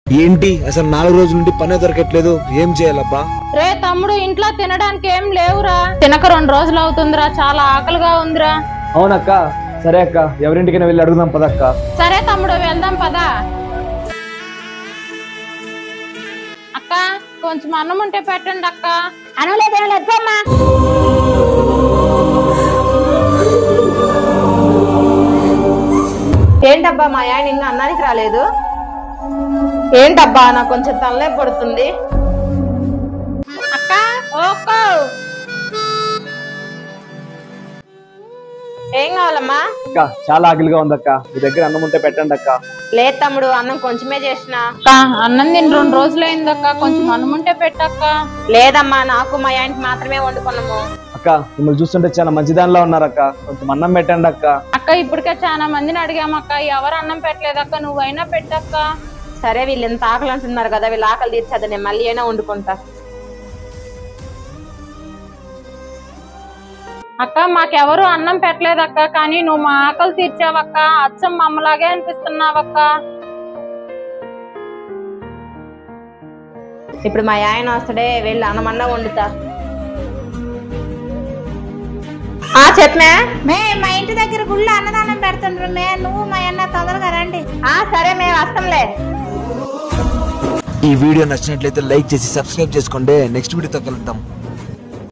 ఏంటి అసలు 4 రోజుల నుండి పనే దొరకట్లేదు, ఏం చేయాలబ్బా? రే తమ్ముడు, ఇంట్లో తినడానికి ఏం లేవురా. తినక 2 రోజులు అవుతుందిరా, చాలా ఆకలిగా ఉందిరా. అవునక్క, సరే అక్క, ఎవరింటికైనా వెళ్ళి అడుగుదాం పదక్క. సరే తమ్ముడు, వెళ్దాం పదా. అక్క, కొంచెం అన్నం ఉంటే పెట్టండి అక్క. అనలేదమ్మా. ఏంటబ్బా మా ఆయన ఇంకా అన్నానికి రాలేదు? ఏంటబ్బా నాకు కొంచెం తలనే పడుతుంది. అక్క, ఓకో ఏం కావాలమ్మా? అక్క, చాలా ఆకలిగా ఉందక్క, మీ దగ్గర అన్నం ఉంటే పెట్టండి అక్క. లేదు తమ్ముడు, అన్నం కొంచెమే చేసిన. అన్నం తిని 2 రోజులైందక్క, కొంచెం అన్నం ఉంటే పెట్టక్క. లేదమ్మా, నాకు మా ఆయనకి మాత్రమే వండుకున్నాము. అక్క, మిమ్మల్ని చూస్తుంటే చాలా మంచిదానిలో ఉన్నారక్క, కొంచెం అన్నం పెట్టండి అక్క. అక్క, ఇప్పటికే చాలా మందిని అడిగామక్క, ఎవరు అన్నం పెట్టలేదక్క, నువ్వైనా పెట్టక్క. సరే, వీళ్ళు ఎంత ఆకలి అంటున్నారు కదా, వీళ్ళు ఆకలి తీర్చదు, నేను మళ్ళీ అయినా వండుకుంటా. అక్క, మాకెవరు అన్నం పెట్టలేదక్క, కానీ నువ్వు మా ఆకలి తీర్చావక్క. అచ్చం మమ్మలాగే అనిపిస్తున్నావక్క. ఇప్పుడు మా ఆయన వస్తాడే, వెళ్ళి అన్నమన్నా వండుతా. చెప్పమే మా ఇంటి దగ్గర గుళ్ళో అన్నదానం పెడుతుండ్రు మే, నువ్వు మా అన్న తొందరగా రండి. సరే, మేము వస్తాంలే. ఈ వీడియో నచ్చినట్లయితే లైక్ చేసి సబ్స్క్రైబ్ చేసుకోండి. నెక్స్ట్ వీడియోతో కలుద్దాం.